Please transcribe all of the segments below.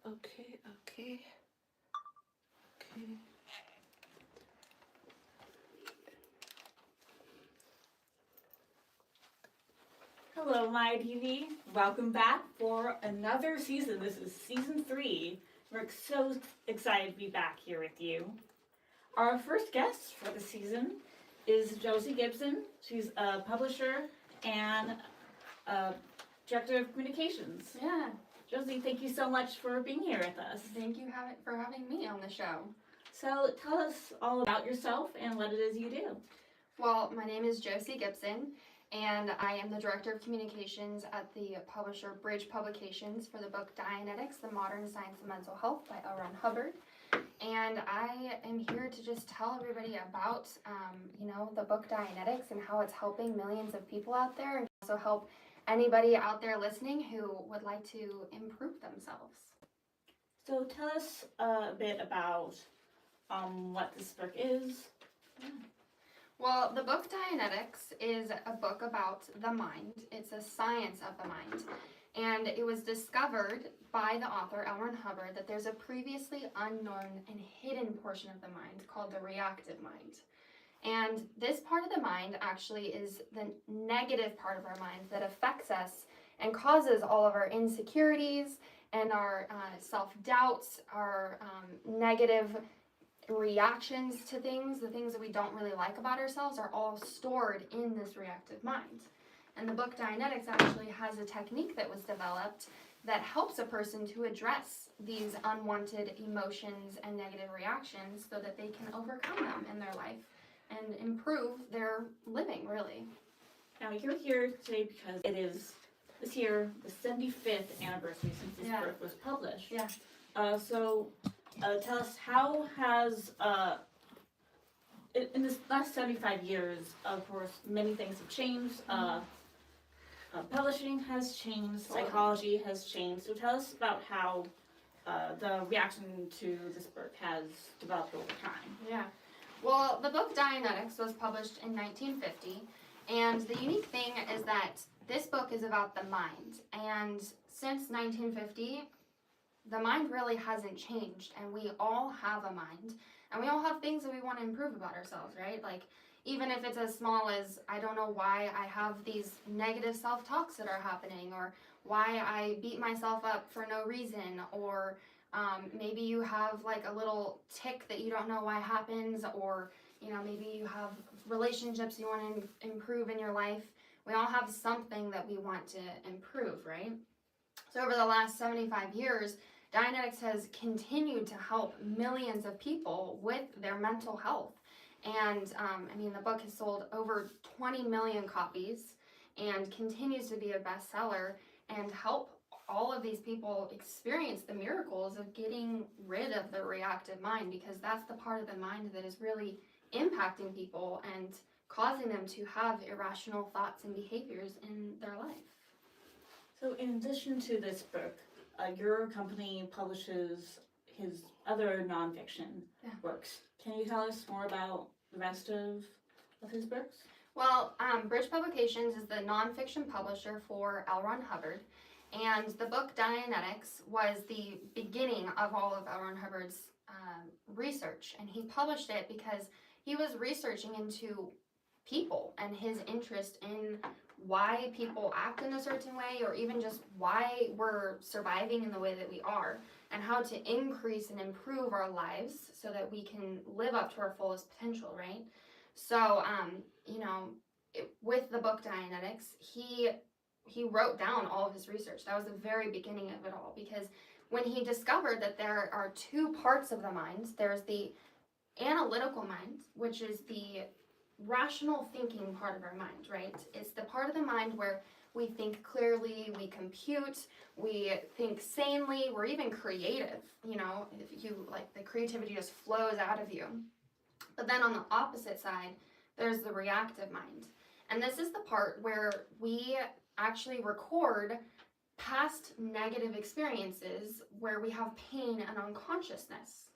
Okay. Hello, Maeya TV. Welcome back for another season. This is season 3. We're so excited to be back here with you. Our first guest for the season is Josie Gibson. She's a publisher and director of communications. Yeah. Josie, thank you so much for being here with us. Thank you for having me on the show. So tell us all about yourself and what it is you do. Well, my name is Josie Gibson, and I am the director of communications at the publisher Bridge Publications for the book Dianetics, The Modern Science of Mental Health by L. Ron Hubbard. And I am here to just tell everybody about, the book Dianetics and how it's helping millions of people out there, and also help anybody out there listening who would like to improve themselves. So tell us a bit about what this book is. Yeah. Well, the book Dianetics is a book about the mind. It's a science of the mind. And it was discovered by the author, L. Ron Hubbard, that there's a previously unknown and hidden portion of the mind called the reactive mind. And this part of the mind actually is the negative part of our mind that affects us and causes all of our insecurities and our self-doubts, our negative reactions to things, the things that we don't really like about ourselves are all stored in this reactive mind. And the book Dianetics actually has a technique that was developed that helps a person to address these unwanted emotions and negative reactions so that they can overcome them in their life and improve their living, really. Now you're here today because it is this year the 75th anniversary since this book was published. Yeah. So tell us, how has in this last 75 years, of course, many things have changed. Publishing has changed, psychology has changed. So tell us about how the reaction to this book has developed over time. Yeah. Well, the book Dianetics was published in 1950, and the unique thing is that this book is about the mind. And since 1950, the mind really hasn't changed, and we all have a mind, and we all have things that we want to improve about ourselves, right? Like, even if it's as small as, I don't know why I have these negative self-talks that are happening, or why I beat myself up for no reason, or maybe you have like a little tick that you don't know why happens, or maybe you have relationships you want to improve in your life. We all have something that we want to improve, right? So over the last 75 years, Dianetics has continued to help millions of people with their mental health. And the book has sold over 20 million copies and continues to be a bestseller and help all of these people experience the miracles of getting rid of the reactive mind, because that's the part of the mind that is really impacting people and causing them to have irrational thoughts and behaviors in their life. So in addition to this book, your company publishes his other nonfiction works. Can you tell us more about the rest of his books? Well, Bridge Publications is the nonfiction publisher for L. Ron Hubbard, and the book Dianetics was the beginning of all of L. Ron Hubbard's research, and he published it because he was researching into people and his interest in why people act in a certain way, or even just why we're surviving in the way that we are, and how to increase and improve our lives so that we can live up to our fullest potential, right? So, with the book Dianetics, he wrote down all of his research. That was the very beginning of it all, because when he discovered that there are two parts of the mind, there's the analytical mind, which is the rational thinking part of our mind, right? It's the part of the mind where we think clearly, we compute, we think sanely, we're even creative, if you like, the creativity just flows out of you. But then on the opposite side, there's the reactive mind. And this is the part where we actually record past negative experiences where we have pain and unconsciousness.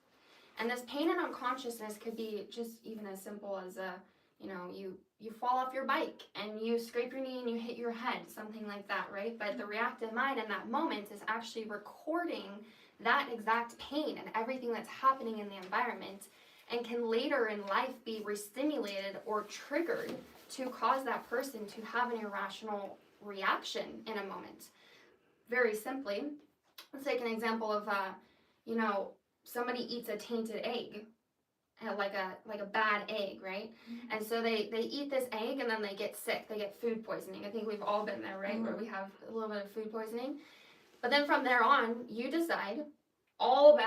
And this pain and unconsciousness could be just even as simple as you you fall off your bike and you scrape your knee and you hit your head, something like that, right? But the reactive mind in that moment is actually recording that exact pain and everything that's happening in the environment, and can later in life be restimulated or triggered to cause that person to have an irrational reaction in a moment. Very simply, let's take an example of, somebody eats a tainted egg, like a bad egg, right? Mm-hmm. And so they eat this egg and then they get sick. They get food poisoning. I think we've all been there, right? Mm-hmm. Where we have a little bit of food poisoning. But then from there on, you decide all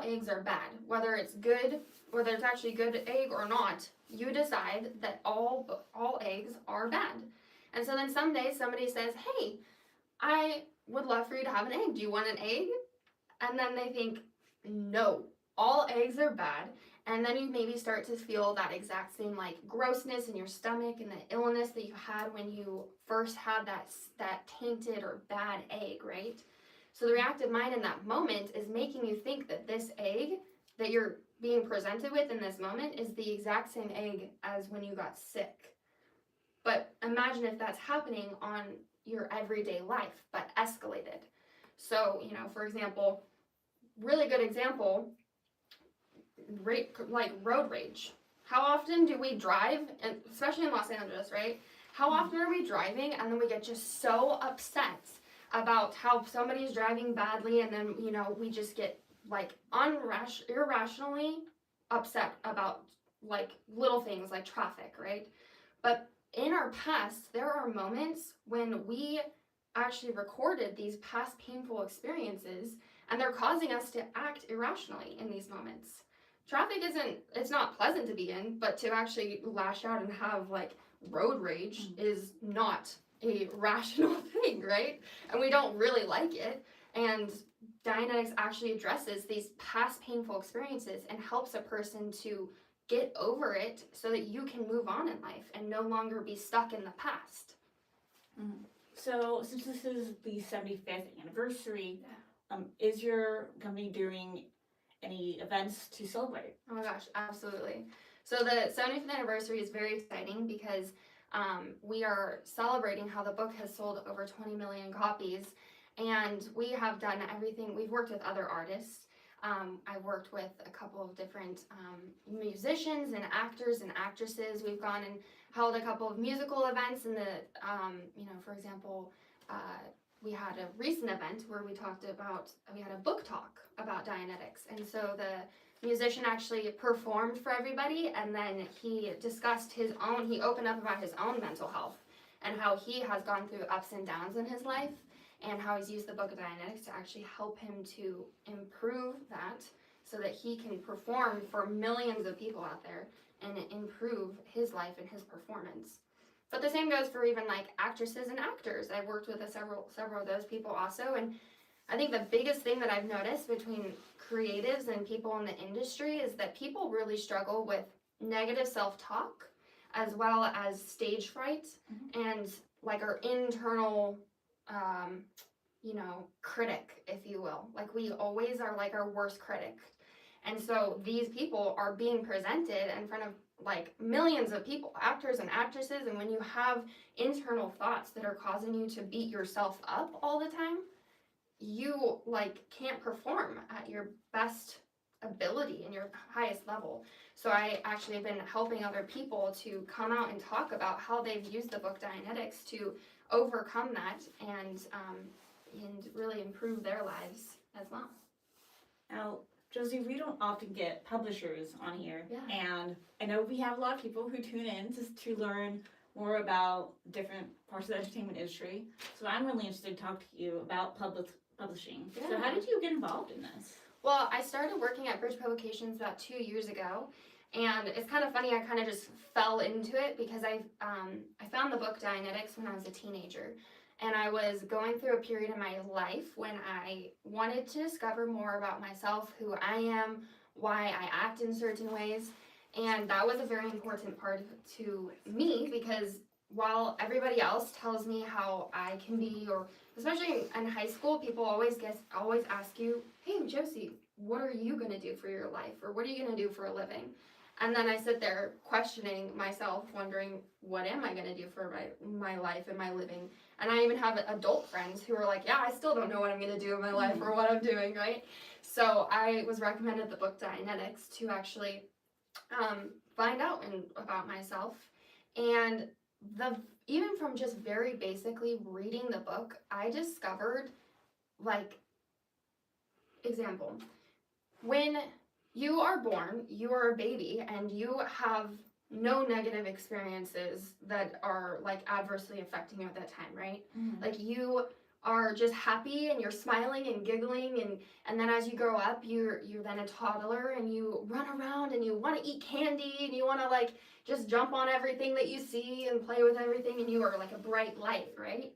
eggs are bad. Whether it's good, whether it's actually good egg or not, you decide that all eggs are bad. And so then someday somebody says, hey, I would love for you to have an egg. Do you want an egg? And then they think, no, all eggs are bad. And then you maybe start to feel that exact same like grossness in your stomach and the illness that you had when you first had that tainted or bad egg, right? So the reactive mind in that moment is making you think that this egg that you're being presented with in this moment is the exact same egg as when you got sick. But imagine if that's happening on your everyday life, but escalated. So, for example, really good example, like road rage. How often do we drive, and especially in Los Angeles, right? How often are we driving and then we get just so upset about how somebody's driving badly, and then, we just get like irrationally upset about like little things like traffic, right? But in our past, there are moments when we actually recorded these past painful experiences, and they're causing us to act irrationally in these moments. Traffic it's not pleasant to be in, but to actually lash out and have like road rage is not a rational thing, right? And we don't really like it. And Dianetics actually addresses these past painful experiences and helps a person to get over it so that you can move on in life and no longer be stuck in the past. Mm-hmm. So since this is the 75th anniversary, is your company doing any events to celebrate? Oh my gosh, absolutely. So the 75th anniversary is very exciting because we are celebrating how the book has sold over 20 million copies, and we have done everything. We've worked with other artists. I've worked with a couple of different musicians and actors and actresses. We've gone and held a couple of musical events in the, for example, we had a recent event where we had a book talk about Dianetics. And so the musician actually performed for everybody, and then he discussed he opened up about his own mental health and how he has gone through ups and downs in his life, and how he's used the book of Dianetics to actually help him to improve that so that he can perform for millions of people out there and improve his life and his performance. But the same goes for even like actresses and actors. I've worked with several of those people also, and I think the biggest thing that I've noticed between creatives and people in the industry is that people really struggle with negative self-talk as well as stage fright, and like our internal critic, if you will. Like we always are like our worst critic. And so these people are being presented in front of like millions of people, actors and actresses, and when you have internal thoughts that are causing you to beat yourself up all the time, you like can't perform at your best ability and your highest level. So I actually have been helping other people to come out and talk about how they've used the book Dianetics to overcome that and really improve their lives as well. Now, Josie, we don't often get publishers on here, Yeah. And I know we have a lot of people who tune in to learn more about different parts of the entertainment industry. So I'm really interested to talk to you about publishing. Yeah. So how did you get involved in this? Well, I started working at Bridge Publications about 2 years ago, and it's kind of funny. I kind of just fell into it because I found the book Dianetics when I was a teenager, and I was going through a period in my life when I wanted to discover more about myself, who I am, why I act in certain ways, and that was a very important part to me because while everybody else tells me how I can be, or especially in high school, people always ask you, hey, Josie, what are you going to do for your life? Or what are you going to do for a living? And then I sit there questioning myself, wondering, what am I going to do for my life and my living? And I even have adult friends who are like, yeah, I still don't know what I'm going to do in my life or what I'm doing, right? So I was recommended the book Dianetics to actually find out about myself. And even from just very basically reading the book, I discovered, like, example, when you are born, you are a baby, and you have no negative experiences that are like adversely affecting you at that time, right? Like you are just happy and you're smiling and giggling, and then as you grow up, you're then a toddler and you run around and you want to eat candy and you want to like just jump on everything that you see and play with everything, and you are like a bright light, right?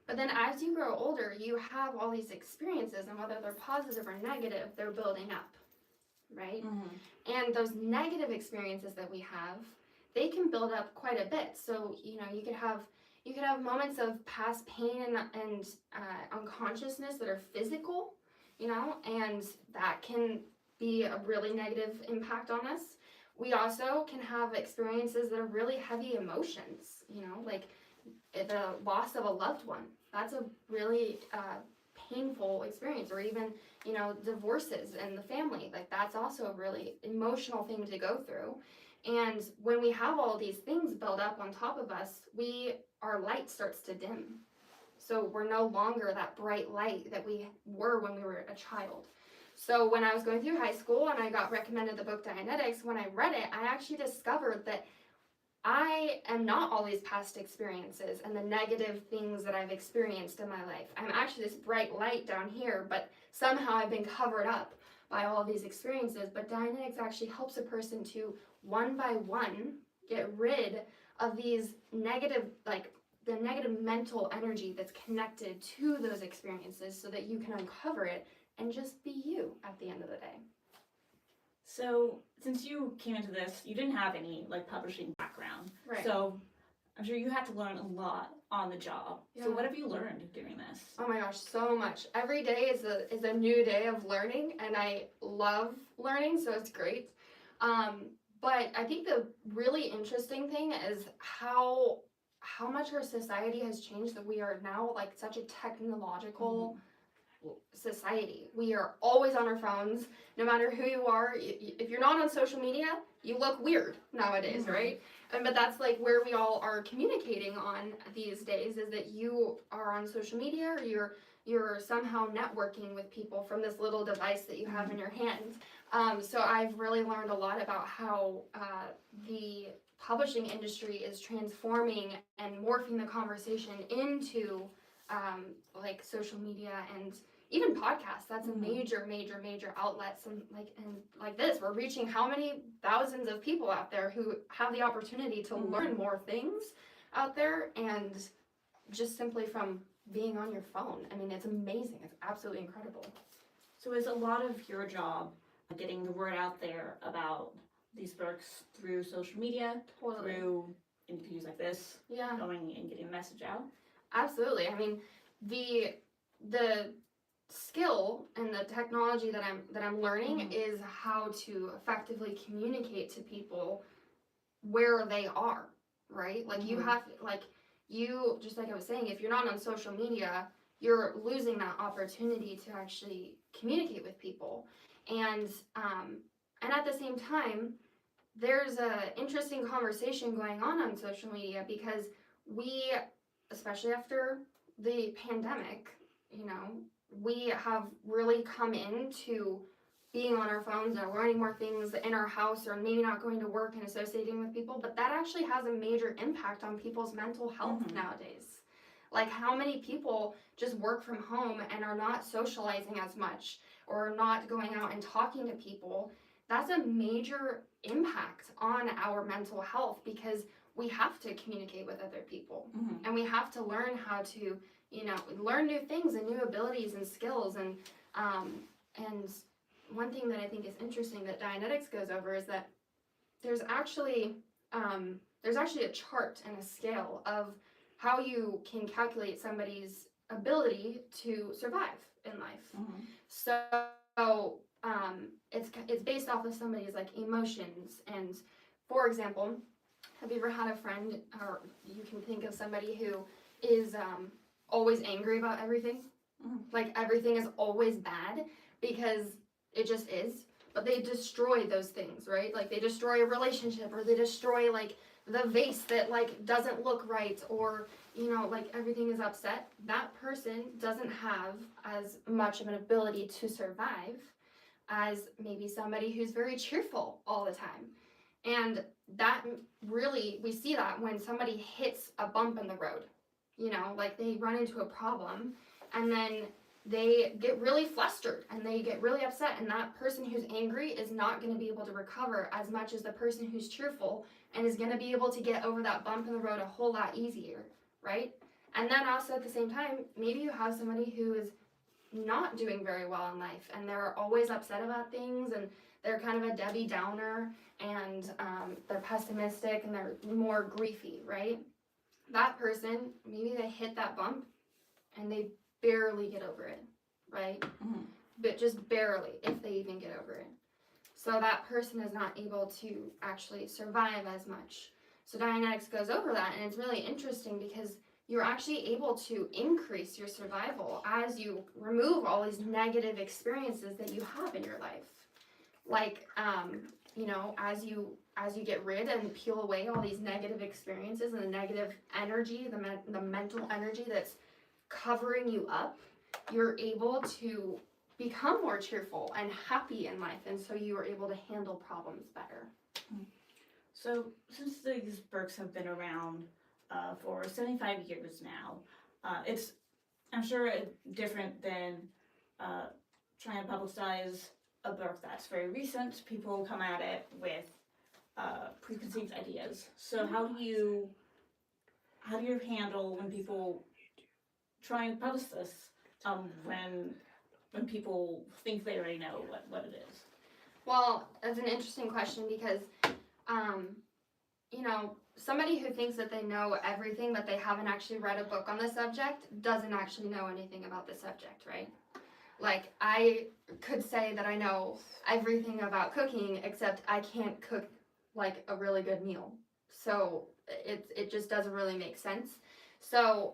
But then as you grow older, you have all these experiences, and whether they're positive or negative, they're building up, right? And those negative experiences that we have, they can build up quite a bit. So, you know, you could have moments of past pain and unconsciousness that are physical, you know, and that can be a really negative impact on us. We also can have experiences that are really heavy emotions, you know, like the loss of a loved one. That's a really painful experience. Or even, you know, divorces in the family. Like that's also a really emotional thing to go through. And when we have all these things build up on top of us, our light starts to dim. So we're no longer that bright light that we were when we were a child. So when I was going through high school and I got recommended the book Dianetics, when I read it, I actually discovered that I am not all these past experiences and the negative things that I've experienced in my life. I'm actually this bright light down here, but somehow I've been covered up by all these experiences. But Dianetics actually helps a person to, one by one, get rid of these negative, like the negative mental energy that's connected to those experiences, so that you can uncover it and just be you at the end of the day. So, since you came into this, you didn't have any like publishing background. Right. So, I'm sure you had to learn a lot on the job. Yeah. So, what have you learned doing this? Oh my gosh, so much. Every day is a new day of learning, and I love learning, so it's great. But I think the really interesting thing is how much our society has changed, that we are now like such a technological society. We are always on our phones, no matter who you are. If you're not on social media, you look weird nowadays, right? But that's like where we all are communicating on these days, is that you are on social media, or you're somehow networking with people from this little device that you have in your hands. So I've really learned a lot about how the publishing industry is transforming and morphing the conversation into like social media and even podcasts. That's a major outlet. And like this, we're reaching how many thousands of people out there who have the opportunity to learn more things out there, and just simply from being on your phone. I mean, it's amazing. It's absolutely incredible. So, is a lot of your job getting the word out there about these books through social media, Totally. through interviews like this, Yeah. going and getting a message out? Absolutely. I mean, the skill and the technology that I'm learning is how to effectively communicate to people where they are, right? Like you have, like you, just like I was saying, if you're not on social media, you're losing that opportunity to actually communicate with people. And at the same time, there's a interesting conversation going on social media, because we, especially after the pandemic, you know, we have really come into being on our phones and learning more things in our house, or maybe not going to work and associating with people, but that actually has a major impact on people's mental health nowadays. Like how many people just work from home and are not socializing as much, or not going out and talking to people. That's a major impact on our mental health, because we have to communicate with other people, and we have to learn how to, you know, learn new things and new abilities and skills. And one thing that I think is interesting that Dianetics goes over is that there's actually a chart and a scale of how you can calculate somebody's ability to survive in life. So it's based off of somebody's like emotions. And for example, have you ever had a friend, or you can think of somebody who is always angry about everything? Like everything is always bad because it just is. But they destroy those things, right? Like they destroy a relationship, or they destroy like the vase that like doesn't look right, or you know, like everything is upset. That person doesn't have as much of an ability to survive as maybe somebody who's very cheerful all the time. And that really, we see that when somebody hits a bump in the road, you know, like they run into a problem and then they get really flustered and they get really upset, and that person who's angry is not going to be able to recover as much as the person who's cheerful and is going to be able to get over that bump in the road a whole lot easier, right? And then also at the same time, maybe you have somebody who is not doing very well in life and they're always upset about things, and they're kind of a Debbie Downer, and they're pessimistic and they're more griefy, right? That person, maybe they hit that bump and they barely get over it, right? But just barely, if they even get over it. So that person is not able to actually survive as much. So Dianetics goes over that, and it's really interesting because you're actually able to increase your survival as you remove all these negative experiences that you have in your life. Like, you know, as you get rid and peel away all these negative experiences and the negative energy, the mental energy that's covering you up, you're able to become more cheerful and happy in life, and so you are able to handle problems better. So since these books have been around for 75 years now, it's, I'm sure, different than trying to publicize a book that's very recent. People come at it with preconceived ideas. So how do you handle when people try and publish this when people think they already know what it is? Well, that's an interesting question because, you know, somebody who thinks that they know everything but they haven't actually read a book on the subject doesn't actually know anything about the subject, right? Like, I could say that I know everything about cooking, except I can't cook like a really good meal. So it just doesn't really make sense. So,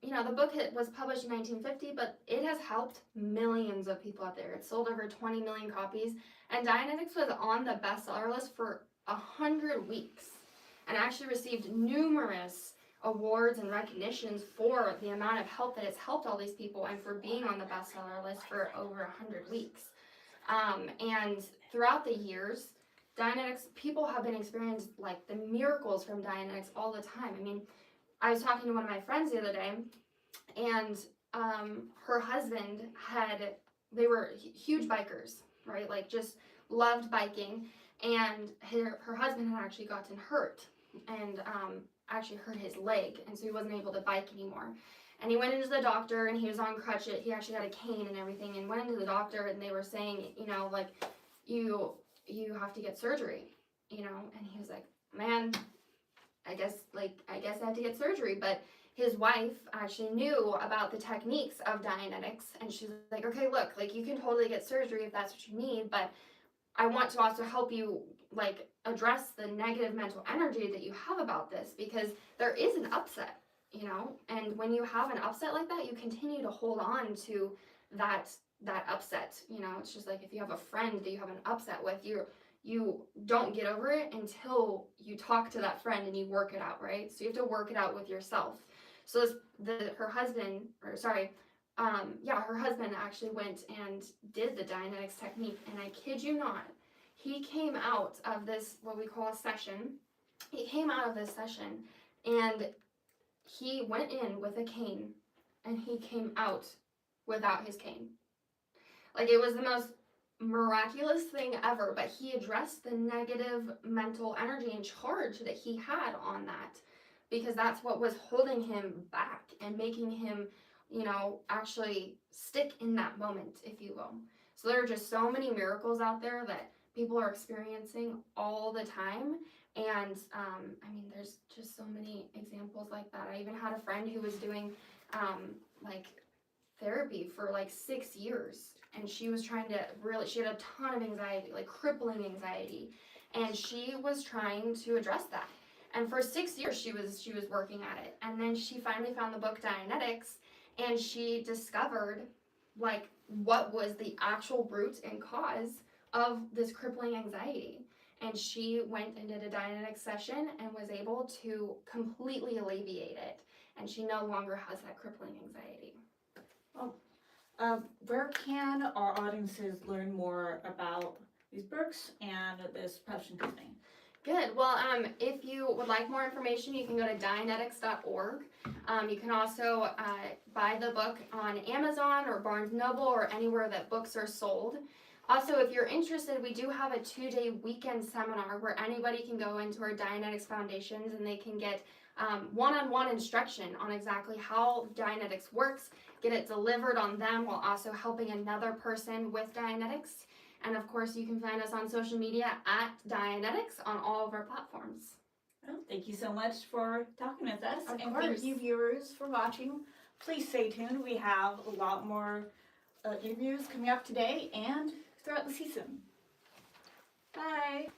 you know, the book was published in 1950, but it has helped millions of people out there. It sold over 20 million copies, and Dianetics was on the bestseller list for 100 weeks and actually received numerous awards and recognitions for the amount of help that it's helped all these people and for being on the bestseller list for over 100 weeks. And throughout the years, Dianetics, people have been experiencing like the miracles from Dianetics all the time. I mean, I was talking to one of my friends the other day, and her husband they were huge bikers, right? Like just loved biking, and her husband had actually gotten hurt and actually hurt his leg, and so he wasn't able to bike anymore. And he went into the doctor, and he was on crutches. He actually had a cane and everything, and went into the doctor, and they were saying, you know, like, you have to get surgery, you know. And he was like, man, I guess I have to get surgery. But his wife actually knew about the techniques of Dianetics, and she's like, okay, look, like, you can totally get surgery if that's what you need, but I want to also help you, like, address the negative mental energy that you have about this, because there is an upset, you know. And when you have an upset like that, you continue to hold on to that upset, you know. It's just like if you have a friend that you have an upset with, you don't get over it until you talk to that friend and you work it out, right? So you have to work it out with yourself. So her husband actually went and did the Dianetics technique, and I kid you not, he came out of this, what we call a session. He came out of this session, and he went in with a cane, and he came out without his cane. Like, it was the most miraculous thing ever, but he addressed the negative mental energy and charge that he had on that, because that's what was holding him back and making him, you know, actually stick in that moment, if you will. So there are just so many miracles out there that people are experiencing all the time. And I mean, there's just so many examples like that. I even had a friend who was doing like therapy for like 6 years, and she was trying to she had a ton of anxiety, like crippling anxiety, and she was trying to address that. And for 6 years she was working at it, and then she finally found the book Dianetics, and she discovered like what was the actual root and cause of this crippling anxiety. And she went and did a Dianetics session and was able to completely alleviate it, and she no longer has that crippling anxiety. Where can our audiences learn more about these books and this publishing company? Good. Well, if you would like more information, you can go to Dianetics.org. You can also buy the book on Amazon or Barnes & Noble or anywhere that books are sold. Also, if you're interested, we do have a 2-day weekend seminar where anybody can go into our Dianetics Foundations and they can get one-on-one instruction on exactly how Dianetics works, get it delivered on them while also helping another person with Dianetics. And of course, you can find us on social media at Dianetics on all of our platforms. Well, thank you so much for talking with us. Of and course. Thank you, viewers, for watching. Please stay tuned. We have a lot more interviews coming up today and throughout the season. Bye.